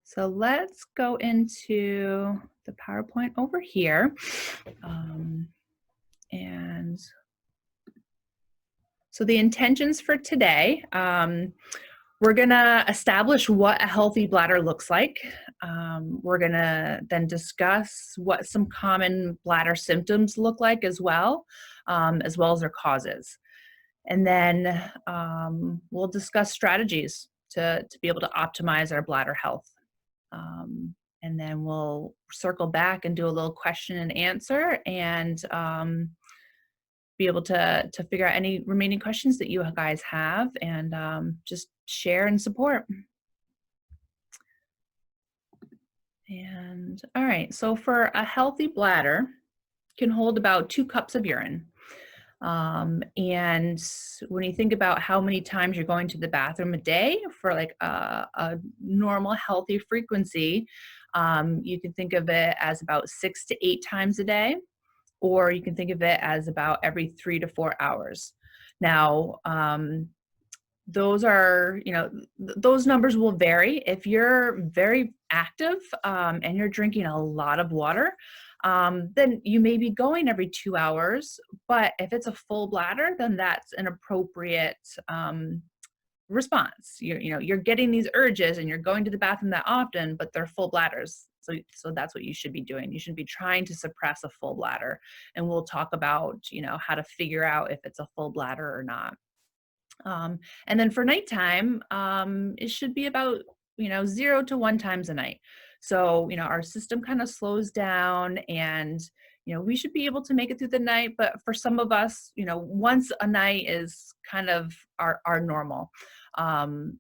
So let's go into the PowerPoint over here. Um, and so the intentions for today, we're gonna establish what a healthy bladder looks like. We're gonna then discuss what some common bladder symptoms look like as well as their causes. And then we'll discuss strategies to be able to optimize our bladder health. Um, and then we'll circle back and do a little question and answer and be able to figure out any remaining questions that you guys have and just share and support. And all right, so for a healthy bladder, can hold about 2 cups of urine. And when you think about how many times you're going to the bathroom a day for like a normal healthy frequency, you can think of it as about 6 to 8 times a day, or you can think of it as about every 3 to 4 hours. Now, those are, those numbers will vary. If you're very active and you're drinking a lot of water, then you may be going every 2 hours. But if it's a full bladder, then that's an appropriate response. You're getting these urges and you're going to the bathroom that often, but they're full bladders. So that's what you should be doing. You shouldn't be trying to suppress a full bladder. And we'll talk about, how to figure out if it's a full bladder or not. And then for nighttime, it should be about, 0 to 1 times a night. So, our system kind of slows down and, we should be able to make it through the night. But for some of us, once a night is kind of our normal.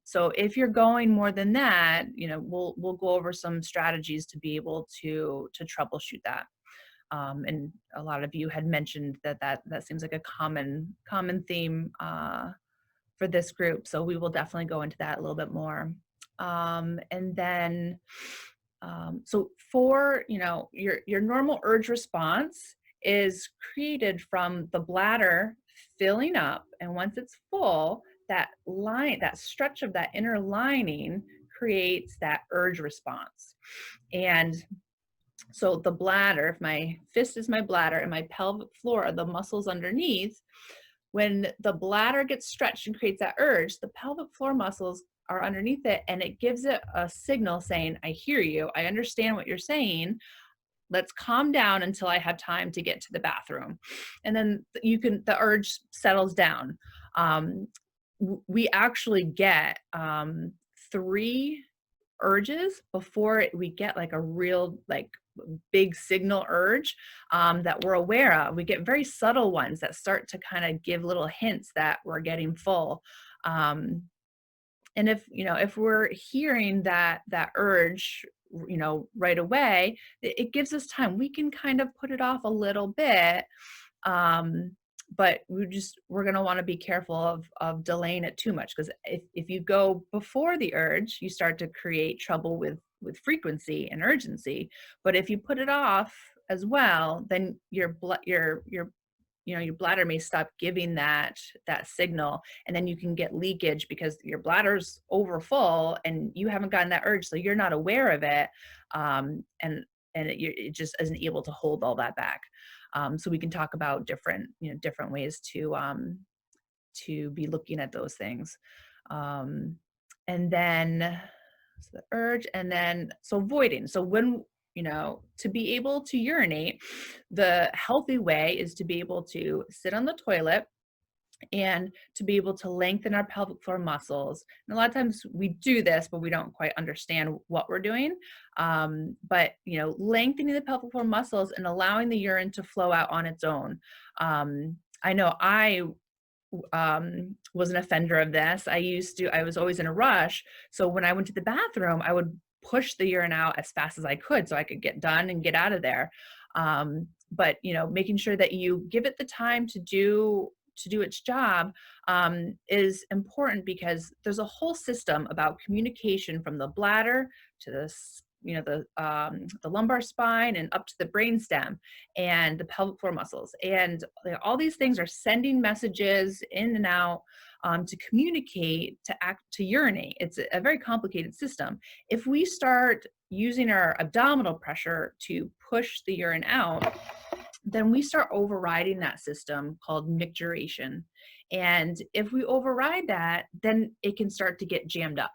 So if you're going more than that, we'll go over some strategies to be able to troubleshoot that. And a lot of you had mentioned that seems like a common theme for this group. So we will definitely go into that a little bit more. And then, so for, your normal urge response is created from the bladder filling up. And once it's full, that stretch of that inner lining creates that urge response. And so the bladder, if my fist is my bladder and my pelvic floor are the muscles underneath, when the bladder gets stretched and creates that urge, the pelvic floor muscles are underneath it and it gives it a signal saying, I hear you, I understand what you're saying. Let's calm down until I have time to get to the bathroom. And then the urge settles down. We actually get 3 urges before we get like a real big signal urge that we're aware of. We get very subtle ones that start to kind of give little hints that we're getting full. And if we're hearing that urge, right away, it gives us time. We can kind of put it off a little bit. But we're going to want to be careful of delaying it too much, because if you go before the urge, you start to create trouble with frequency and urgency. But if you put it off as well, then your bladder may stop giving that signal, and then you can get leakage because your bladder's over full and you haven't gotten that urge, so you're not aware of it, and it just isn't able to hold all that back. So we can talk about different ways to be looking at those things. And then so the urge, and then so voiding. So when to be able to urinate, the healthy way is to be able to sit on the toilet and to be able to lengthen our pelvic floor muscles. And a lot of times we do this, but we don't quite understand what we're doing. But lengthening the pelvic floor muscles and allowing the urine to flow out on its own. I know I was an offender of this. I was always in a rush. So when I went to the bathroom, I would push the urine out as fast as I could so I could get done and get out of there. But making sure that you give it the time to do its job is important, because there's a whole system about communication from the bladder to the lumbar spine and up to the brainstem and the pelvic floor muscles, and all these things are sending messages in and out. to communicate to urinate. It's a very complicated system. If we start using our abdominal pressure to push the urine out, then we start overriding that system called micturition. And if we override that, then it can start to get jammed up.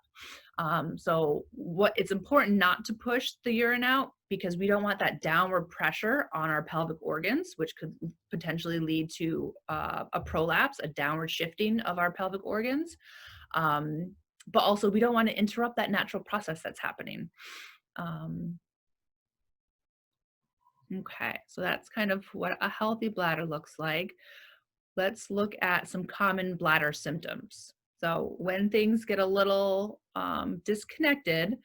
So it's important not to push the urine out, because we don't want that downward pressure on our pelvic organs, which could potentially lead to a prolapse, a downward shifting of our pelvic organs. But also we don't want to interrupt that natural process that's happening. Okay, so that's kind of what a healthy bladder looks like. Let's look at some common bladder symptoms. So when things get a little disconnected,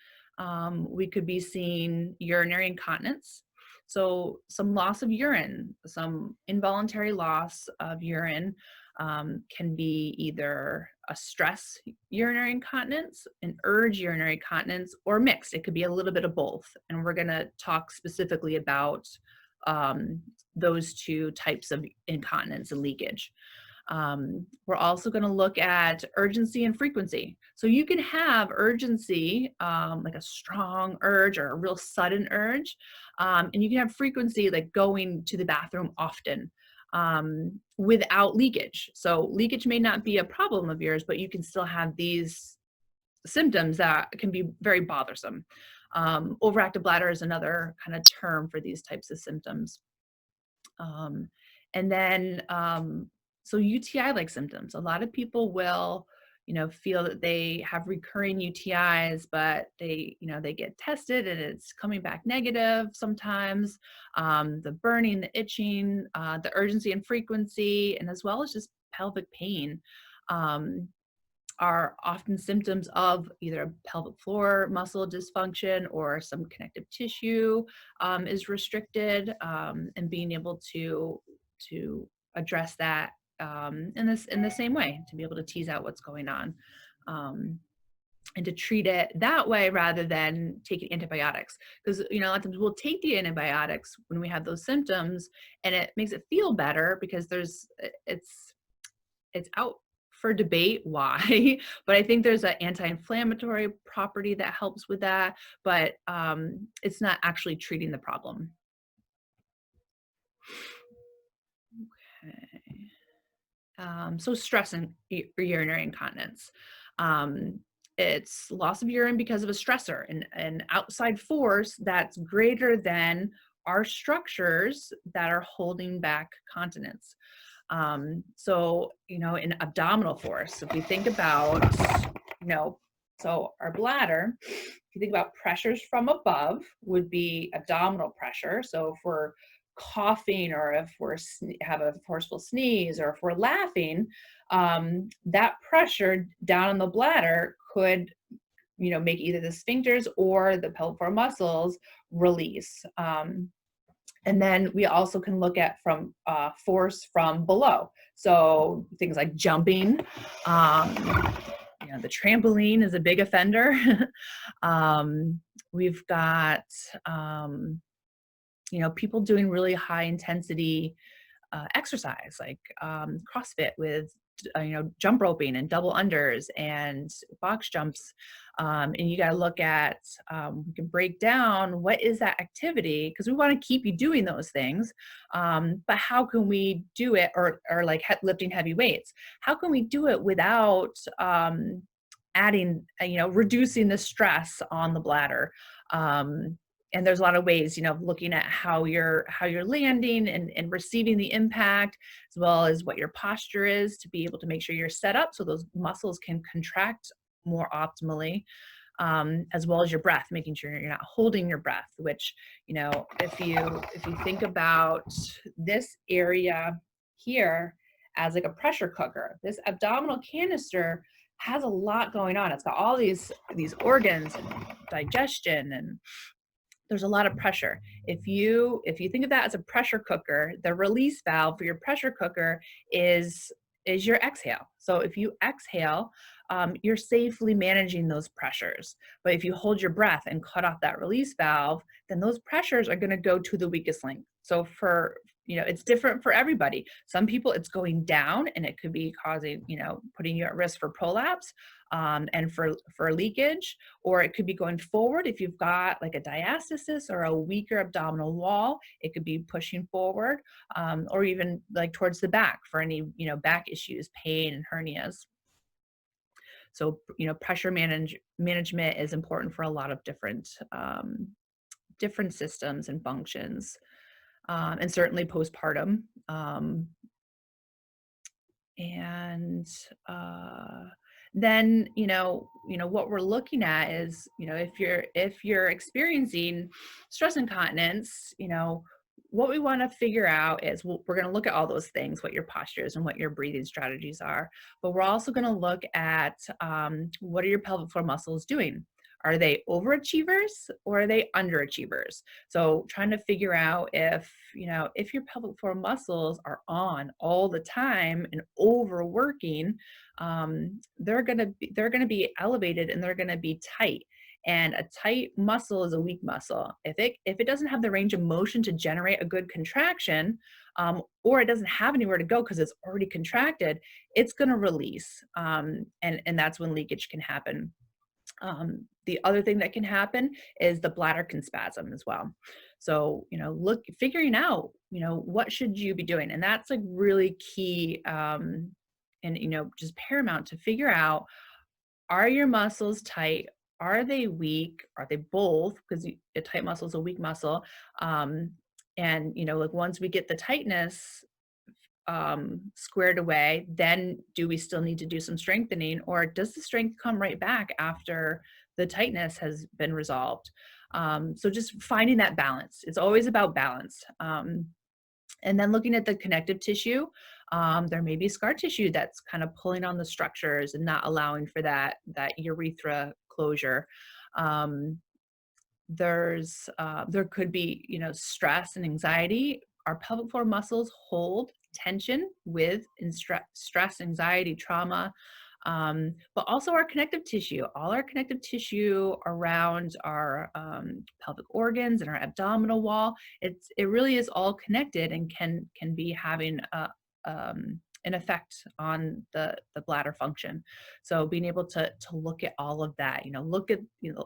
we could be seeing urinary incontinence. So some loss of urine, some involuntary loss of urine can be either a stress urinary incontinence, an urge urinary incontinence, or mixed. It could be a little bit of both. And we're going to talk specifically about those two types of incontinence and leakage. We're also going to look at urgency and frequency. So you can have urgency, like a strong urge or a real sudden urge, and you can have frequency, like going to the bathroom often, without leakage. So leakage may not be a problem of yours, but you can still have these symptoms that can be very bothersome. Overactive bladder is another kind of term for these types of symptoms. And then, so UTI-like symptoms. A lot of people will, feel that they have recurring UTIs, but they get tested and it's coming back negative sometimes. The burning, the itching, the urgency and frequency, and as well as just pelvic pain. Are often symptoms of either a pelvic floor muscle dysfunction or some connective tissue is restricted, and being able to address that in the same way, to be able to tease out what's going on, and to treat it that way rather than taking antibiotics. Because a lot of times we'll take the antibiotics when we have those symptoms, and it makes it feel better because it's out for debate why, but I think there's an anti-inflammatory property that helps with that, but it's not actually treating the problem. Okay. So stress and urinary incontinence. It's loss of urine because of a stressor, an outside force that's greater than our structures that are holding back continence. So, in abdominal force, if we think about, so our bladder, if you think about pressures from above, would be abdominal pressure. So if we're coughing, or if we're have a forceful sneeze, or if we're laughing, that pressure down in the bladder could, make either the sphincters or the pelvic floor muscles release. And then we also can look at from force from below. So things like jumping, the trampoline is a big offender. We've got, people doing really high intensity exercise, like CrossFit with jump roping and double unders and box jumps, and you got to look at, we can break down what is that activity, because we want to keep you doing those things, but how can we do it, or like lifting heavy weights, how can we do it without adding, reducing the stress on the bladder? And there's a lot of ways, looking at how you're landing and receiving the impact, as well as what your posture is, to be able to make sure you're set up so those muscles can contract more optimally, as well as your breath, making sure you're not holding your breath, which, if you think about this area here as like a pressure cooker, this abdominal canister has a lot going on. It's got all these organs and digestion, and there's a lot of pressure. If you think of that as a pressure cooker, the release valve for your pressure cooker is your exhale. So if you exhale, you're safely managing those pressures. But if you hold your breath and cut off that release valve, then those pressures are going to go to the weakest link. So for it's different for everybody. Some people it's going down and it could be causing, putting you at risk for prolapse, and for leakage, or it could be going forward. If you've got like a diastasis or a weaker abdominal wall, it could be pushing forward, or even like towards the back for any, back issues, pain and hernias. So, pressure management is important for a lot of different systems and functions, and certainly postpartum. And then what we're looking at is, if you're experiencing stress incontinence, what we want to figure out is, we're going to look at all those things, what your posture is and what your breathing strategies are, but we're also going to look at, what are your pelvic floor muscles doing. Are they overachievers or are they underachievers? So trying to figure out if your pelvic floor muscles are on all the time and overworking, they're gonna be elevated and they're gonna be tight. And a tight muscle is a weak muscle. If it doesn't have the range of motion to generate a good contraction, or it doesn't have anywhere to go because it's already contracted, it's gonna release, and that's when leakage can happen. The other thing that can happen is the bladder can spasm as well. So, figuring out, what should you be doing? And that's like really key, and, just paramount to figure out, are your muscles tight? Are they weak? Are they both? Because a tight muscle is a weak muscle. Um, and, like once we get the tightness, squared away, then do we still need to do some strengthening, or does the strength come right back after the tightness has been resolved? So just finding that balance. It's always about balance. And then looking at the connective tissue, there may be scar tissue that's kind of pulling on the structures and not allowing for that urethra closure. Um, there could be, stress and anxiety. Our pelvic floor muscles hold tension with stress, anxiety, trauma, but also our connective tissue. All our connective tissue around our, pelvic organs and our abdominal wall, it really is all connected and can be having an effect on the bladder function. So being able to look at all of that,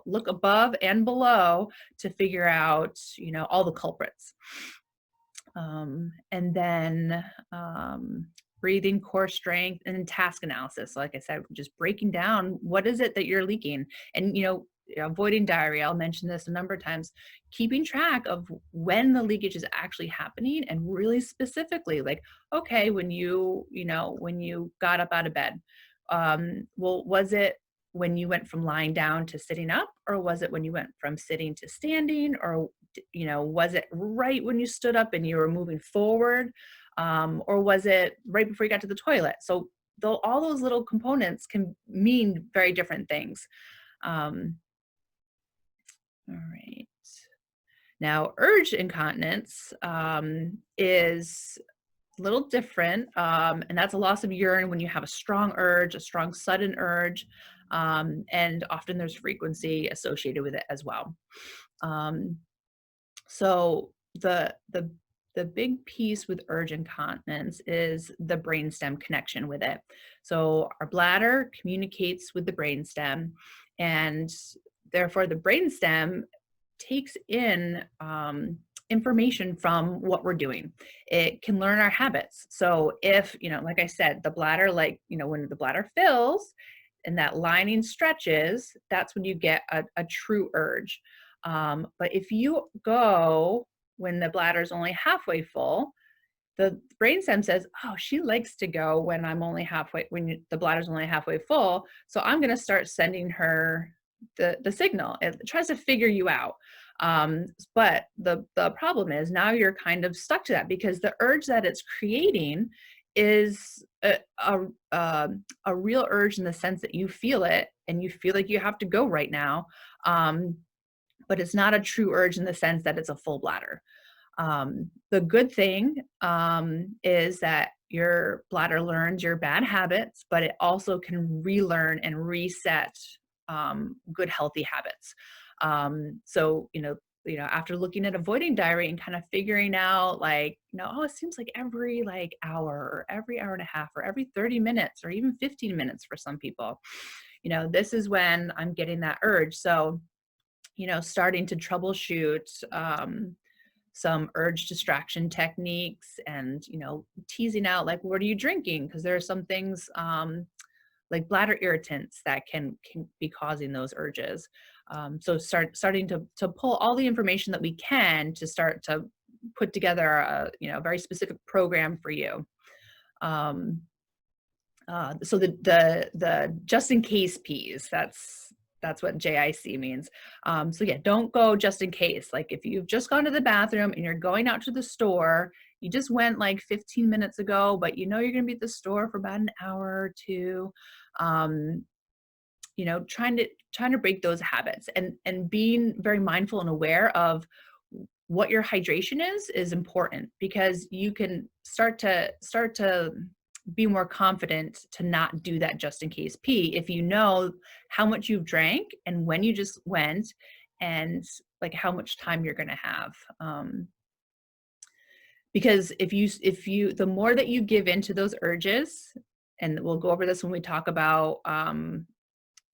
look above and below to figure out, all the culprits. And then, breathing, core strength, and then task analysis. So like I said, just breaking down what is it that you're leaking, and avoiding diarrhea. I'll mention this a number of times. Keeping track of when the leakage is actually happening, and really specifically, like, okay, when you got up out of bed, well, was it when you went from lying down to sitting up, or was it when you went from sitting to standing, or was it right when you stood up and you were moving forward, or was it right before you got to the toilet? So though all those little components can mean very different things. All right. Now, urge incontinence, is a little different, and that's a loss of urine when you have a strong urge, a strong sudden urge, and often there's frequency associated with it as well. Um, so the big piece with urge incontinence is the brainstem connection with it. So our bladder communicates with the brainstem, and therefore the brainstem takes in, information from what we're doing. It can learn our habits. So if, like I said, the bladder, when the bladder fills and that lining stretches, that's when you get a true urge. But if you go when the bladder's only halfway full, the brainstem says, "Oh, she likes to go when I'm only halfway, the bladder's only halfway full. So I'm going to start sending her the signal." It tries to figure you out. But the problem is now you're kind of stuck to that, because the urge that it's creating is a real urge in the sense that you feel it and you feel like you have to go right now. But it's not a true urge in the sense that it's a full bladder. The good thing, is that your bladder learns your bad habits, but it also can relearn and reset, good healthy habits. So, after looking at avoiding diarrhea and kind of figuring out like, oh, it seems like every like hour or every hour and a half or every 30 minutes or even 15 minutes for some people, this is when I'm getting that urge. So, starting to troubleshoot some urge distraction techniques and, teasing out like, what are you drinking? Because there are some things like bladder irritants that can be causing those urges. So starting to pull all the information that we can to start to put together a very specific program for you. Um, so the just in case piece, that's what JIC means. So yeah, don't go just in case. Like if you've just gone to the bathroom and you're going out to the store, you just went like 15 minutes ago, but you're going to be at the store for about an hour or two. Um, trying to break those habits and being very mindful and aware of what your hydration is important, because you can start to be more confident to not do that just in case pee if you know how much you've drank and when you just went, and like how much time you're going to have. Because if you the more that you give into those urges, and we'll go over this when we talk about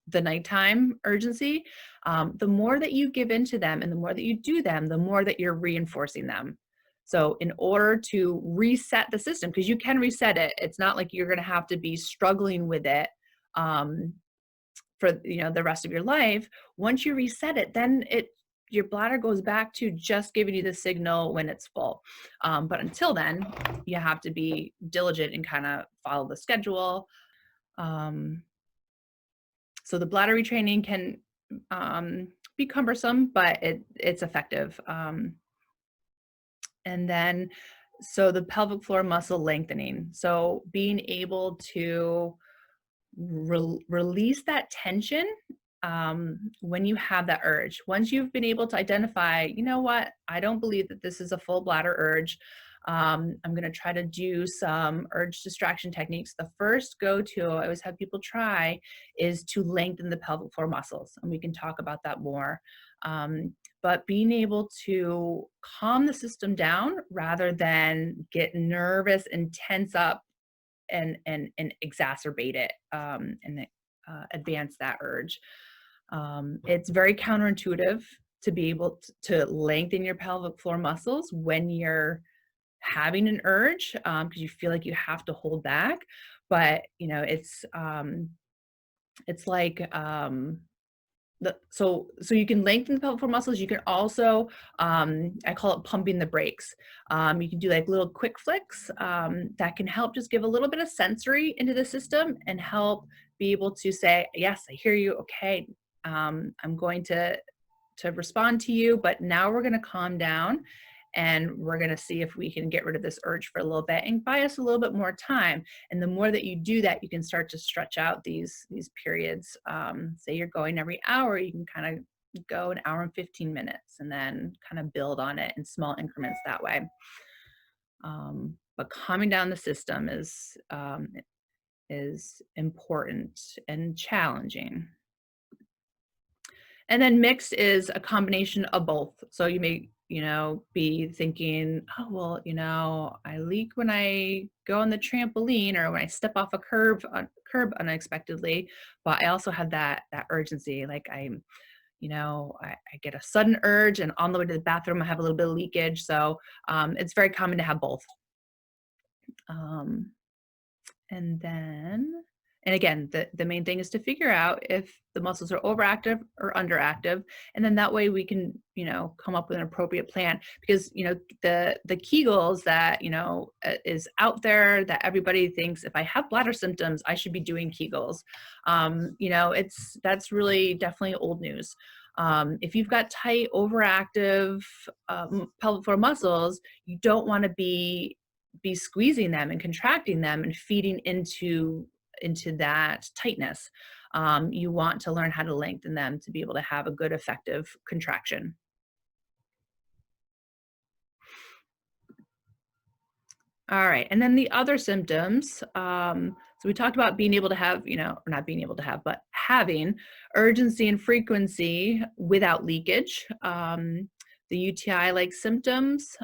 the nighttime urgency, the more that you give into them and the more that you do them, the more that you're reinforcing them. So in order to reset the system, because you can reset it, it's not like you're going to have to be struggling with it for the rest of your life. Once you reset it, then your bladder goes back to just giving you the signal when it's full. But until then, you have to be diligent and kind of follow the schedule. So the bladder retraining can be cumbersome, but it's effective. And then, so the pelvic floor muscle lengthening. So being able to release that tension when you have that urge. Once you've been able to identify, what, I don't believe that this is a full bladder urge. I'm going to try to do some urge distraction techniques. The first go-to I always have people try is to lengthen the pelvic floor muscles, and we can talk about that more. But being able to calm the system down rather than get nervous and tense up and exacerbate it, and advance that urge. It's very counterintuitive to be able to lengthen your pelvic floor muscles when you're having an urge, because you feel like you have to hold back. But it's like so you can lengthen the pelvic floor muscles. You can also, I call it pumping the brakes. You can do like little quick flicks that can help just give a little bit of sensory into the system and help be able to say, yes, I hear you. Okay, I'm going to respond to you, but now we're going to calm down and we're going to see if we can get rid of this urge for a little bit and buy us a little bit more time. And the more that you do that, you can start to stretch out these periods. Say you're going every hour, you can kind of go an hour and 15 minutes and then kind of build on it in small increments that way. But calming down the system is important and challenging. And then mixed is a combination of both. So you may, be thinking, oh, well, I leak when I go on the trampoline or when I step off a curb unexpectedly, but I also have that urgency. Like I get a sudden urge and on the way to the bathroom, I have a little bit of leakage. So it's very common to have both. And again, the main thing is to figure out if the muscles are overactive or underactive. And then that way we can, come up with an appropriate plan, because, the Kegels that, is out there that everybody thinks if I have bladder symptoms, I should be doing Kegels. That's really definitely old news. If you've got tight, overactive pelvic floor muscles, you don't want to be squeezing them and contracting them and feeding into that tightness. You want to learn how to lengthen them to be able to have a good, effective contraction. All right, and then the other symptoms. So we talked about being able to have, or not being able to have, but having urgency and frequency without leakage. the UTI-like symptoms.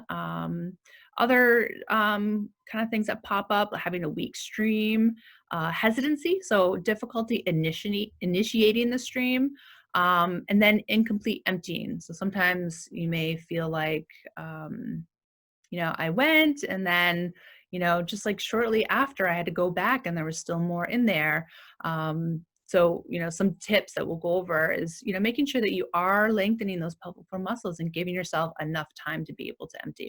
Other kind of things that pop up, like having a weak stream, hesitancy, so difficulty initiating the stream, and then incomplete emptying. So sometimes you may feel like, um, I went and then, just like shortly after I had to go back and there was still more in there. So, some tips that we'll go over is, making sure that you are lengthening those pelvic floor muscles and giving yourself enough time to be able to empty.